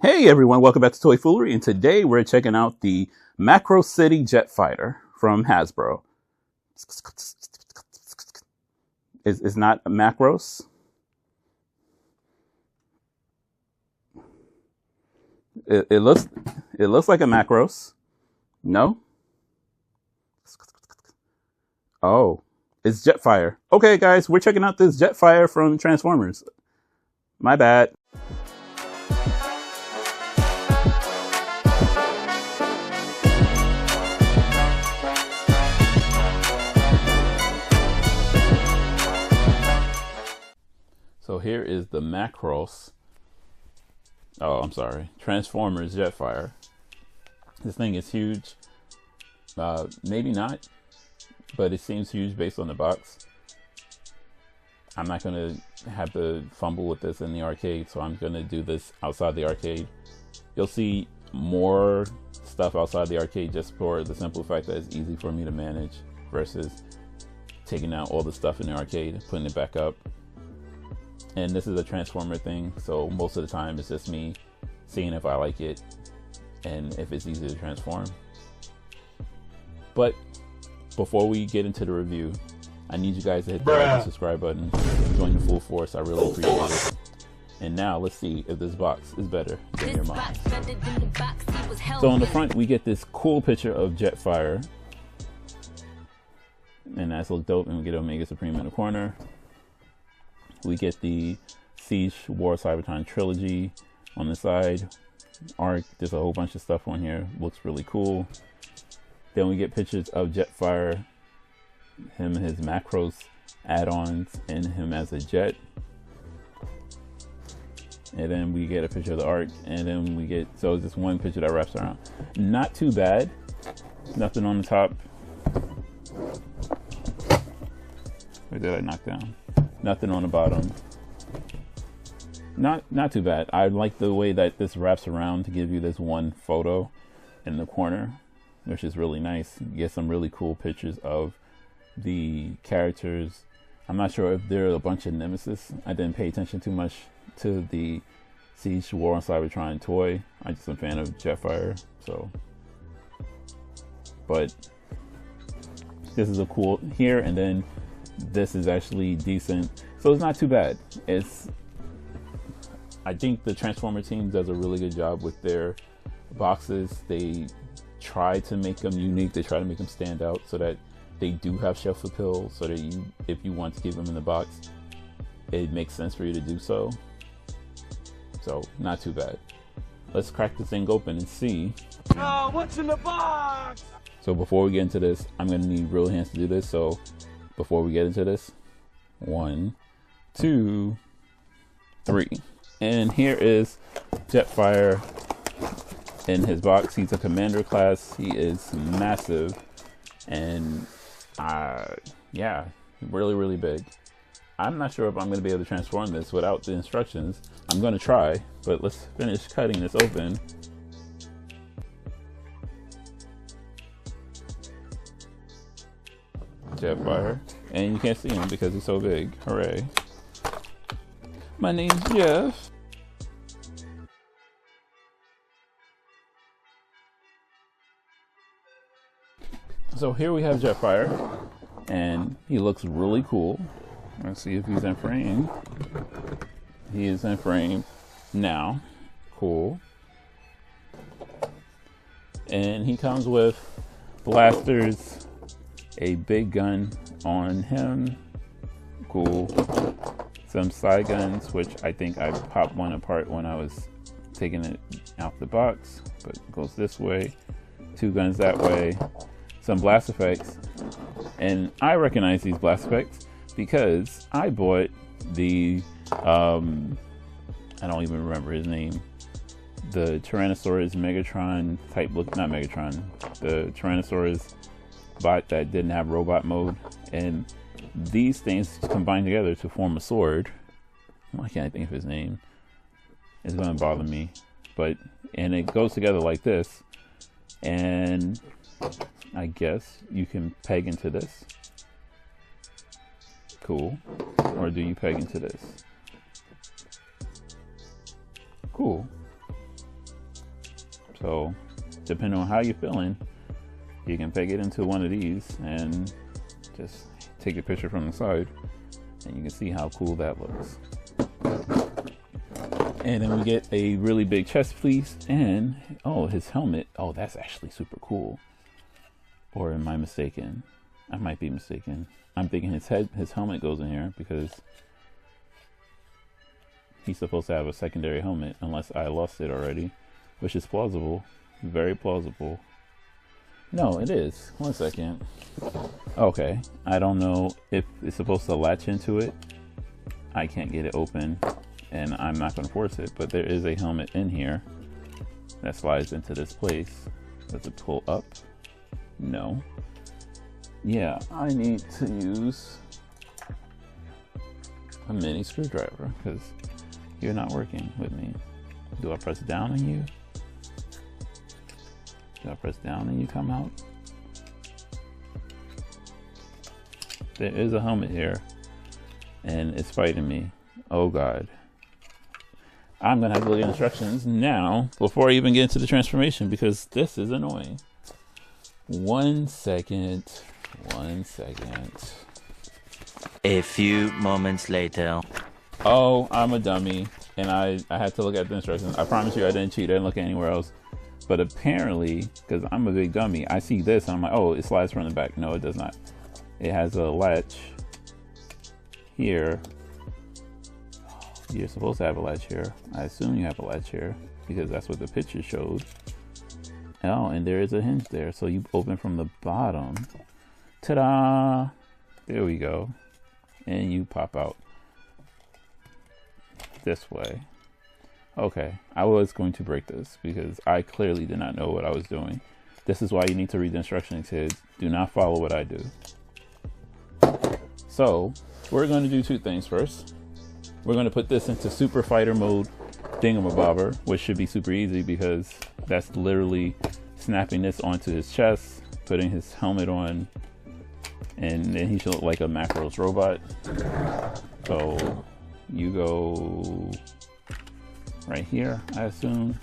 Hey everyone, welcome back to Toy Foolery, and today we're checking out the Macro City Jet Fighter from Hasbro. It's not Macros. It looks like a Macros. No? Oh, it's Jetfire. Okay guys, we're checking out this Jetfire from Transformers. My bad. So here is the Macross. Oh, I'm sorry. Transformers Jetfire. This thing is huge. Maybe not, but it seems huge based on the box. I'm not going to have to fumble with this in the arcade, so I'm going to do this outside the arcade. You'll see more stuff outside the arcade just for the simple fact that it's easy for me to manage versus taking out all the stuff in the arcade and putting it back up. And this is a Transformer thing, so most of the time it's just me seeing if I like it and if it's easy to transform. But before we get into the review, I need you guys to hit the like and subscribe button, join the full force. I really appreciate it. And now let's see if this box is better than your mine. So on the front we get this cool picture of Jetfire, and that's look dope. And we get Omega Supreme in the corner. We get the Siege War Cybertron trilogy on the side. Arc, there's a whole bunch of stuff on here. Looks really cool. Then we get pictures of Jetfire, him and his Macros add-ons, and him as a jet. And then we get a picture of the Arc, and then we get, so it's just one picture that wraps around. Not too bad. Nothing on the top. Where did I knock down? Nothing on the bottom. Not too bad. I like the way that this wraps around to give you this one photo in the corner, which is really nice. You get some really cool pictures of the characters. I'm not sure if there are a bunch of Nemesis. I didn't pay attention too much to the Siege War on Cybertron toy. I'm just a fan of Jetfire, so. But this is a cool here, and then this is actually decent, so it's not too bad. I think the Transformer team does a really good job with their boxes. They try to make them unique. They try to make them stand out so that they do have shelf appeal, so that if you want to keep them in the box, it makes sense for you to do so. So not too bad. Let's crack this thing open and see. Oh, what's in the box? So before we get into this, I'm gonna need real hands to do this. So before we get into this, 1, 2, 3. And here is Jetfire in his box. He's a commander class. He is massive, and yeah, really big. I'm not sure if I'm going to be able to transform this without the instructions. I'm going to try, but let's finish cutting this open. Jetfire, and you can't see him because he's so big. Hooray. My name's Jeff. So here we have Jetfire, and he looks really cool. Let's see if he's in frame. He is in frame now. Cool. And he comes with blasters, a big gun on him. Cool. Some side guns, which I think I popped one apart when I was taking it out the box, but it goes this way. 2 guns that way. Some blast effects. And I recognize these blast effects because I bought the, I don't even remember his name. The Tyrannosaurus Megatron type look, not Megatron, the Tyrannosaurus bot that didn't have robot mode, and these things combine together to form a sword. Why can't I think of his name? It's gonna bother me, and it goes together like this, and I guess you can peg into this. Cool. Or do you peg into this? Cool. So depending on how you're feeling, you can peg it into one of these and just take a picture from the side, and you can see how cool that looks. And then we get a really big chest piece, and oh, his helmet. Oh, that's actually super cool. Or am I mistaken? I might be mistaken. I'm thinking his helmet goes in here because he's supposed to have a secondary helmet, unless I lost it already, which is plausible, very plausible. No, it is. 1 second. Okay, I don't know if it's supposed to latch into it. I can't get it open, and I'm not going to force it, but there is a helmet in here that slides into this place. Does it pull up? No. Yeah, I need to use a mini screwdriver because you're not working with me. Do I press down on you? Do I press down and you come out? There is a helmet here, and it's fighting me. Oh God. I'm gonna have to look at instructions now before I even get into the transformation because this is annoying. 1 second. 1 second. A few moments later. Oh, I'm a dummy, and I had to look at the instructions. I promise you I didn't cheat. I didn't look anywhere else. But apparently, because I'm a big dummy, I see this and I'm like, oh, it slides from the back. No, it does not. It has a latch here. You're supposed to have a latch here. I assume you have a latch here because that's what the picture showed. Oh, and there is a hinge there. So you open from the bottom. Ta-da! There we go. And you pop out this way. Okay, I was going to break this because I clearly did not know what I was doing. This is why you need to read the instructions, kids. Do not follow what I do. So, we're going to do two things first. We're going to put this into Super Fighter mode thingamabobber, which should be super easy because that's literally snapping this onto his chest, putting his helmet on, and then he should look like a Macros robot. So, you go right here, I assume.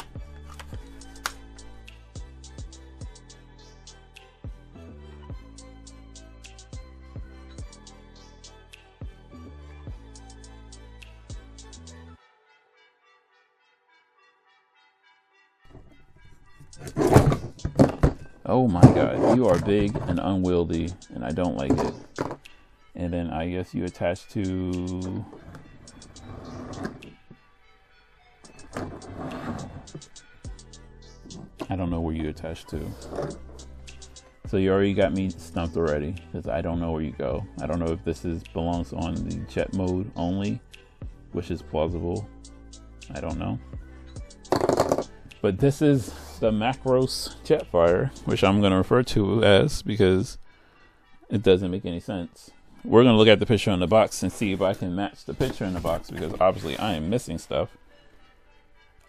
Oh my God, you are big and unwieldy, and I don't like it. And then I guess you attach to... I don't know where you attach to. So you already got me stumped already because I don't know where you go. I don't know if this belongs on the jet mode only, which is plausible. I don't know. But this is the Macros Jetfire, which I'm going to refer to as because it doesn't make any sense. We're going to look at the picture in the box and see if I can match the picture in the box because obviously I am missing stuff.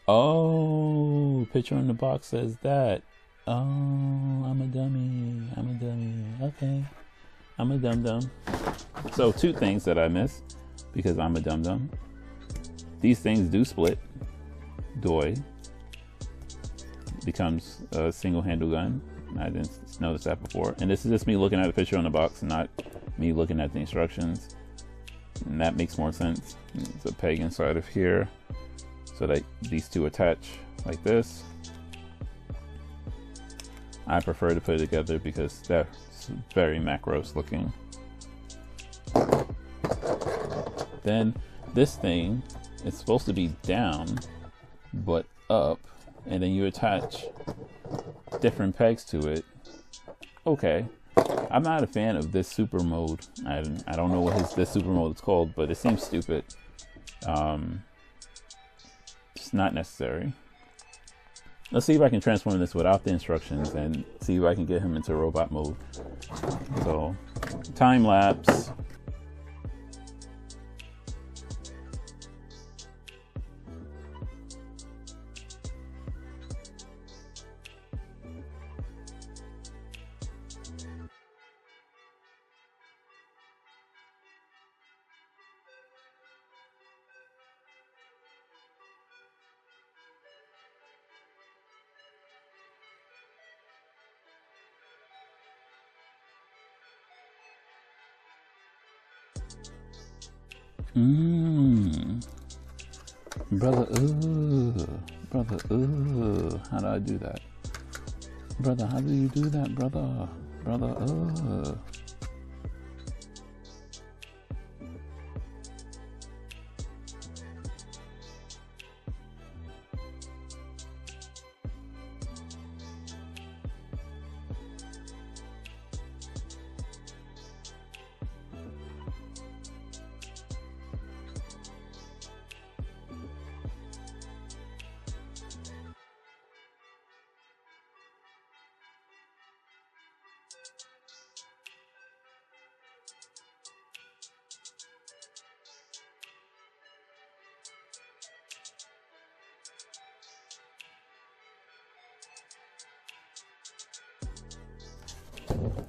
Oh, picture in the box says that. Oh, I'm a dummy. I'm a dummy. Okay. I'm a dum-dum. So two things that I miss because I'm a dum-dum. These things do split. Doi becomes a single handle gun. I didn't notice that before. And this is just me looking at the picture on the box, not me looking at the instructions. And that makes more sense. It's a peg inside of here so that these two attach like this. I prefer to put it together because that's very Macros looking. Then this thing is supposed to be down but up, and then you attach different pegs to it. Okay, I'm not a fan of this super mode. I don't know what this super mode is called, but it seems stupid. It's not necessary. Let's see if I can transform this without the instructions and see if I can get him into robot mode. So, time lapse. Brother, brother, how do I do that? Brother, how do you do that, brother? Brother,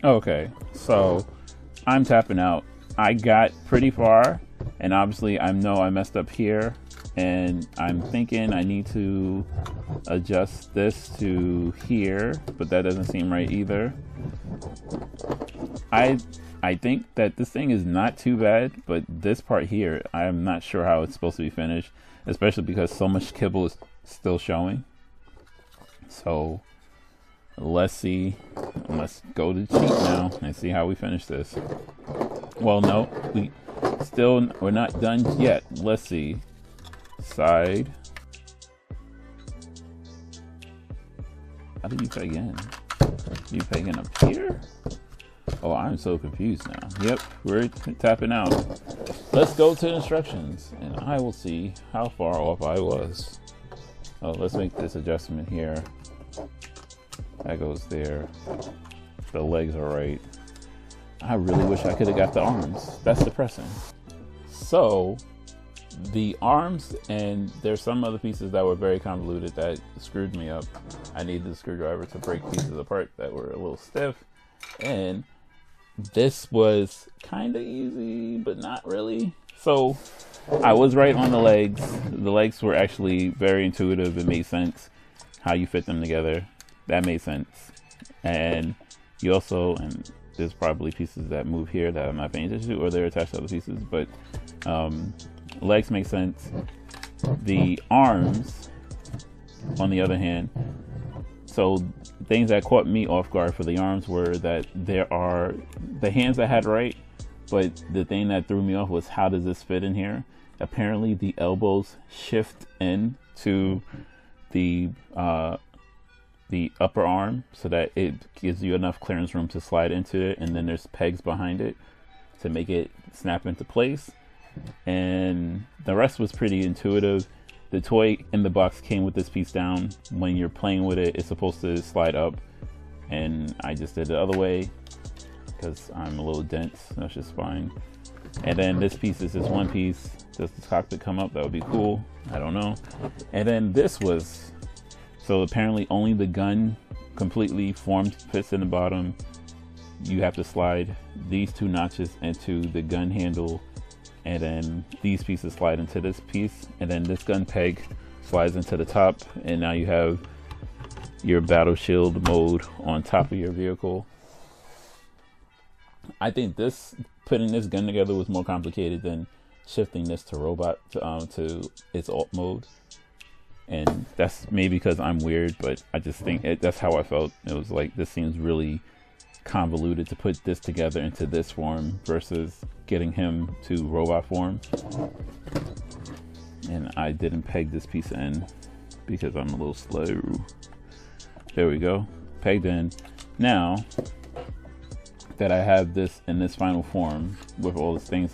Okay, so I'm tapping out. I got pretty far, and obviously I know I messed up here, and I'm thinking I need to adjust this to here, but that doesn't seem right either. I think that this thing is not too bad, but this part here, I'm not sure how it's supposed to be finished, especially because so much kibble is still showing. So let's see. Let's go to cheat now and see how we finish this. Well, no, we're not done yet. Let's see. Side. How do you peg in? You peg in up here? Oh, I'm so confused now. Yep, we're tapping out. Let's go to instructions, and I will see how far off I was. Oh, let's make this adjustment here. That goes there. The legs are right. I really wish I could have got the arms. That's depressing. So, the arms, and there's some other pieces that were very convoluted that screwed me up. I needed the screwdriver to break pieces apart that were a little stiff. And this was kind of easy, but not really. So, I was right on the legs. The legs were actually very intuitive. It made sense how you fit them together. That made sense. And you also, and there's probably pieces that move here that I'm not paying attention to, or they're attached to other pieces, but legs make sense. The arms, on the other hand, so things that caught me off guard for the arms were that there are the hands I had right, but the thing that threw me off was how does this fit in here? Apparently the elbows shift in to the upper arm so that it gives you enough clearance room to slide into it, and then there's pegs behind it to make it snap into place. And the rest was pretty intuitive. The toy in the box came with this piece down. When you're playing with it, it's supposed to slide up, and I just did the other way because I'm a little dense. That's just fine. And then this piece is just one piece. Does the cockpit come up? That would be cool. I don't know. And then this was, so apparently only the gun completely formed fits in the bottom. You have to slide these two notches into the gun handle, and then these pieces slide into this piece, and then this gun peg slides into the top, and now you have your battle shield mode on top of your vehicle. I think putting this gun together was more complicated than shifting this to robot to its alt mode. And that's maybe because I'm weird, but I just think that's how I felt. It was like, this seems really convoluted to put this together into this form versus getting him to robot form. And I didn't peg this piece in because I'm a little slow. There we go, pegged in. Now that I have this in this final form with all these things,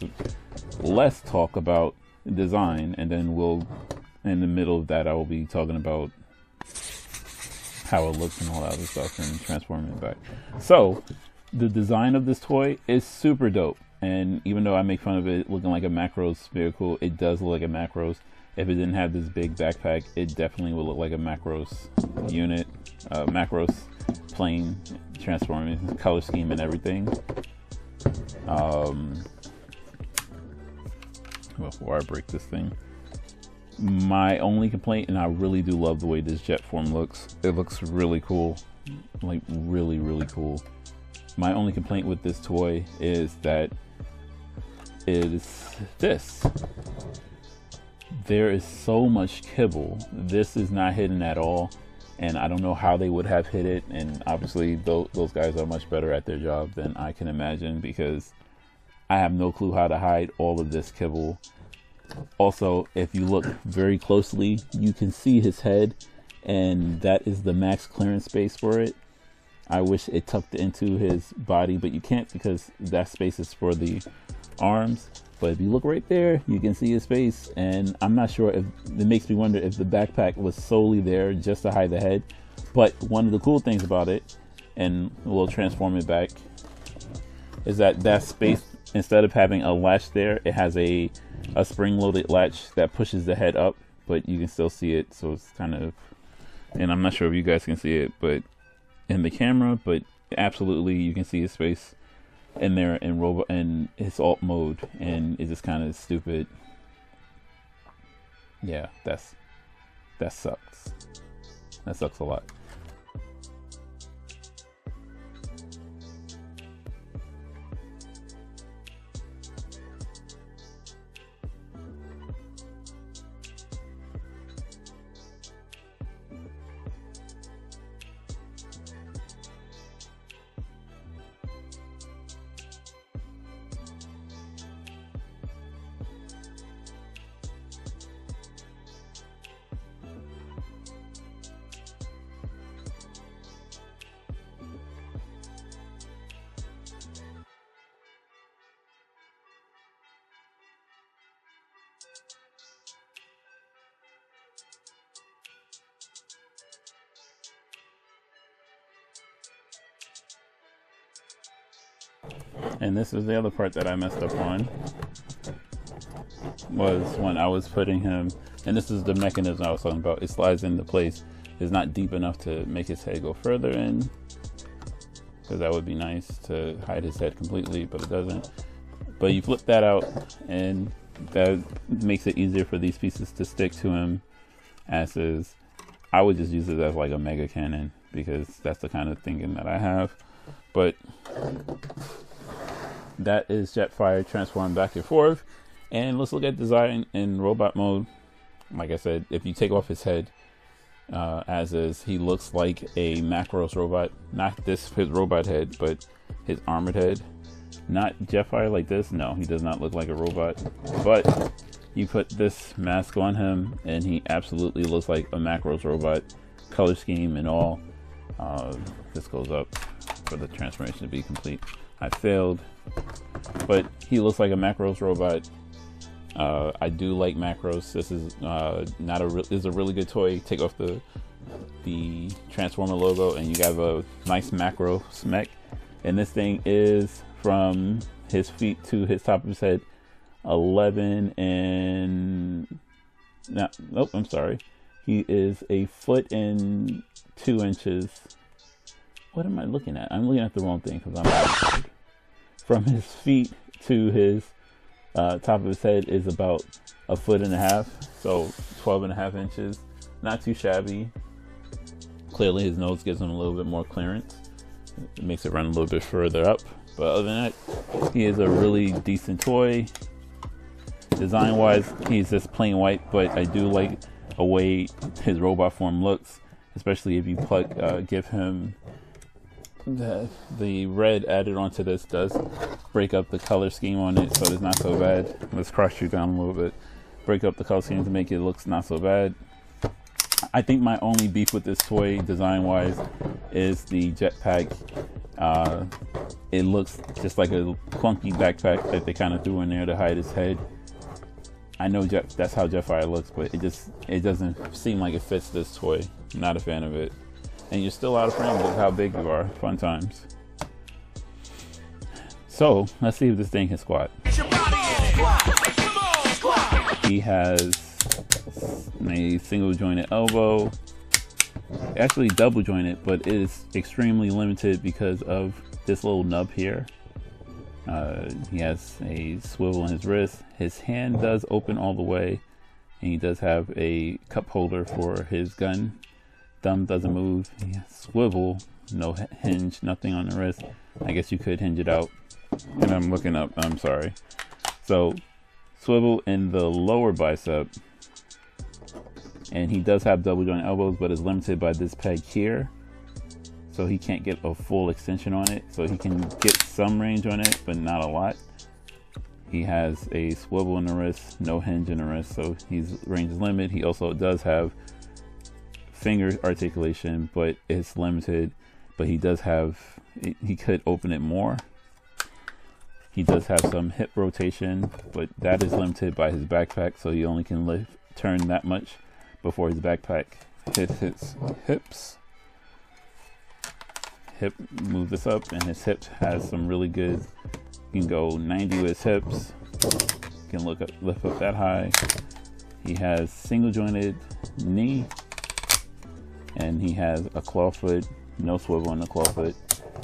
let's talk about design, and then we'll, in the middle of that, I will be talking about how it looks and all that other stuff and transforming it back. So the design of this toy is super dope, and even though I make fun of it looking like a Macros vehicle, it does look like a Macros. If it didn't have this big backpack, it definitely would look like a Macros unit, Macros plane, transforming color scheme and everything. Before I break this thing, my only complaint, and I really do love the way this jet form looks, it looks really cool, like really, really cool. My only complaint with this toy is that is this. There is so much kibble. This is not hidden at all, and I don't know how they would have hid it. And obviously those guys are much better at their job than I can imagine, because I have no clue how to hide all of this kibble. Also, if you look very closely, you can see his head, and that is the max clearance space for it. I wish it tucked into his body, but you can't, because that space is for the arms. But if you look right there, you can see his face, and I'm not sure if it makes me wonder if the backpack was solely there just to hide the head. But one of the cool things about it, and we'll transform it back, is that space, instead of having a latch there, it has a spring-loaded latch that pushes the head up, but you can still see it. So it's kind of, and I'm not sure if you guys can see it, but in the camera, but absolutely you can see his face in there in robot and his alt mode, and it's just kind of stupid. Yeah, that sucks. That sucks a lot. And this is the other part that I messed up on, was when I was putting him, and this is the mechanism I was talking about, it slides into place. It's not deep enough to make his head go further in, because that would be nice to hide his head completely, but it doesn't. But you flip that out, and that makes it easier for these pieces to stick to him as is. I would just use it as like a mega cannon, because that's the kind of thinking that I have. But that is Jetfire transforming back and forth. And let's look at design in robot mode. Like I said, if you take off his head as is, he looks like a Macros robot. Not his robot head, but his armored head. Not Jetfire like this. No, he does not look like a robot. But you put this mask on him, and he absolutely looks like a Macros robot. Color scheme and all. This goes up for the transformation to be complete. I failed, but he looks like a Macros robot. I do like Macros. This is this is a really good toy. Take off the Transformer logo, and you have a nice Macro mech. And this thing is from his feet to his top of his head, 11 and nope, I'm sorry. He is 1 foot and 2 inches. What am I looking at? I'm looking at the wrong thing, because I'm from his feet to his top of his head is about 1.5 foot, so 12.5 inches. Not too shabby. Clearly his nose gives him a little bit more clearance. It makes it run a little bit further up. But other than that, he is a really decent toy. Design wise, he's just plain white, but I do like the way his robot form looks, especially if you give him the red added onto this. Does break up the color scheme on it, so it's not so bad. Let's cross you down a little bit, break up the color scheme to make it look not so bad. I think my only beef with this toy design wise is the jetpack. It looks just like a clunky backpack that they kind of threw in there to hide his head. I know that's how Jetfire looks, but it doesn't seem like it fits this toy. I'm not a fan of it. And you're still out of frame with how big you are. Fun times. So let's see if this thing can squat. He has a single jointed elbow, actually double jointed, but it is extremely limited because of this little nub here. He has a swivel in his wrist. His hand does open all the way, and he does have a cup holder for his gun. Thumb doesn't move. He has swivel, no hinge, nothing on the wrist. I guess you could hinge it out. And I'm looking up, I'm sorry. So swivel in the lower bicep, and he does have double joint elbows, but is limited by this peg here, so he can't get a full extension on it. So he can get some range on it, but not a lot. He has a swivel in the wrist, no hinge in the wrist, so his range is limited. He also does have finger articulation, but it's limited. But he does have, he could open it more. He does have some hip rotation, but that is limited by his backpack, so he only can turn that much before his backpack hits his hips. Hip, move this up, and his hip has some really good, you can go 90 with his hips, you can lift up that high. He has single jointed knee, and he has a claw foot, no swivel on the claw foot.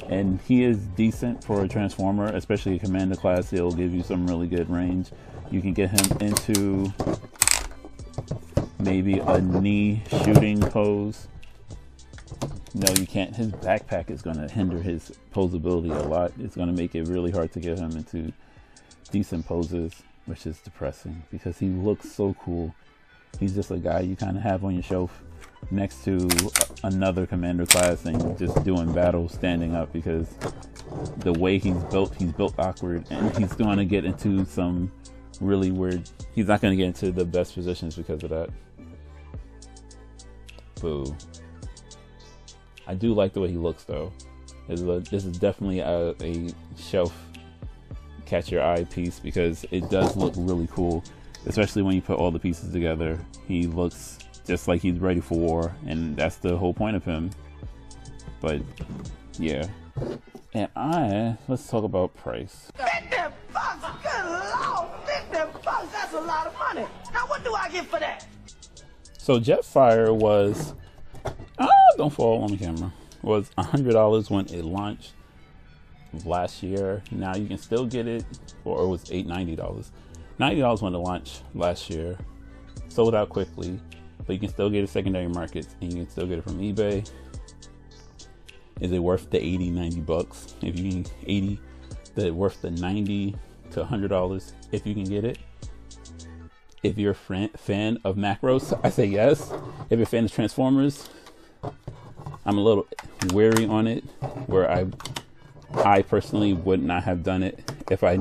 And he is decent for a transformer, especially a commander class. It'll give you some really good range. You can get him into maybe a knee shooting pose. No, you can't. His backpack is going to hinder his posability a lot. It's going to make it really hard to get him into decent poses, which is depressing because he looks so cool. He's just a guy you kind of have on your shelf next to another commander class and just doing battles standing up, because the way he's built awkward, and he's going to get into some really weird, he's not going to get into the best positions because of that. Boo. I do like the way he looks though. This is definitely a shelf catch your eye piece because it does look really cool, especially when you put all the pieces together. He looks just like he's ready for war, and that's the whole point of him. But yeah, and let's talk about price. $50, good Lord, $50, that's a lot of money. Now what do I get for that? So Jetfire was, don't fall on the camera, was $100 when it launched last year. Now you can still get it, or it was $90. $90 when it launched last year, sold out quickly. But you can still get it secondary markets, and you can still get it from eBay. Is it worth the 80, 90 bucks? If you can 80, worth the 90 to $100 if you can get it. If you're a fan of macros, I say yes. If you're a fan of Transformers, I'm a little wary on it, where I personally would not have done it if I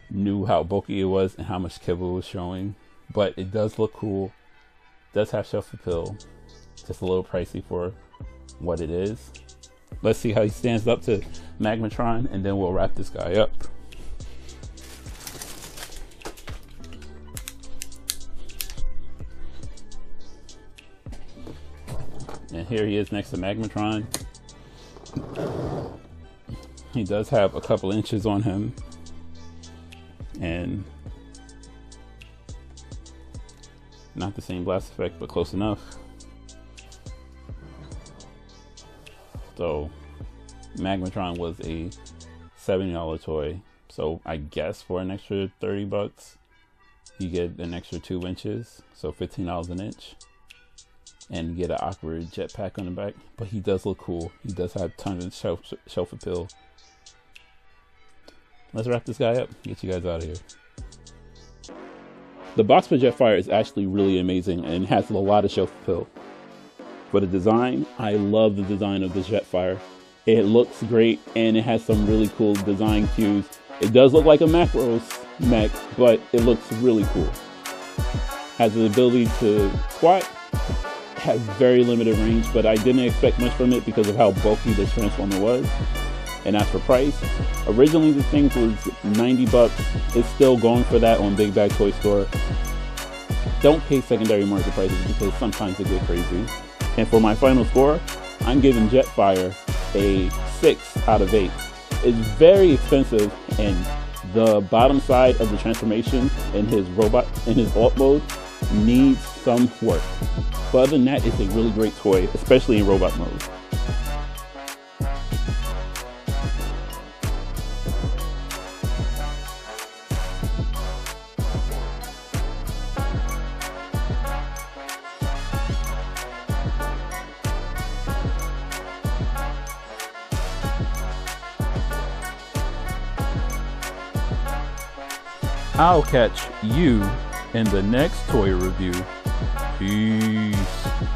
knew how bulky it was and how much kibble was showing. But it does look cool. Does have shelf appeal, just a little pricey for what it is. Let's see how he stands up to Magmatron, and then we'll wrap this guy up. And here he is next to Magmatron. He does have a couple inches on him, and not the same blast effect, but close enough. So Magmatron was a $70 toy. So I guess for an extra 30 bucks, you get an extra 2 inches. So $15 an inch. And you get an awkward jetpack on the back. But he does look cool. He does have tons of shelf appeal. Let's wrap this guy up. Get you guys out of here. The box for Jetfire is actually really amazing and has a lot of shelf appeal. For the design, I love the design of this Jetfire. It looks great, and it has some really cool design cues. It does look like a Macros mech, but it looks really cool. Has the ability to squat, has very limited range, but I didn't expect much from it because of how bulky this Transformer was. And as for price, originally this thing was 90 bucks. It's still going for that on Big Bag Toy Store. Don't pay secondary market prices because sometimes they get crazy. And for my final score, I'm giving Jetfire a 6 out of 8. It's very expensive, and the bottom side of the transformation in his robot, in his alt mode, needs some work. But other than that, it's a really great toy, especially in robot mode. I'll catch you in the next toy review. Peace.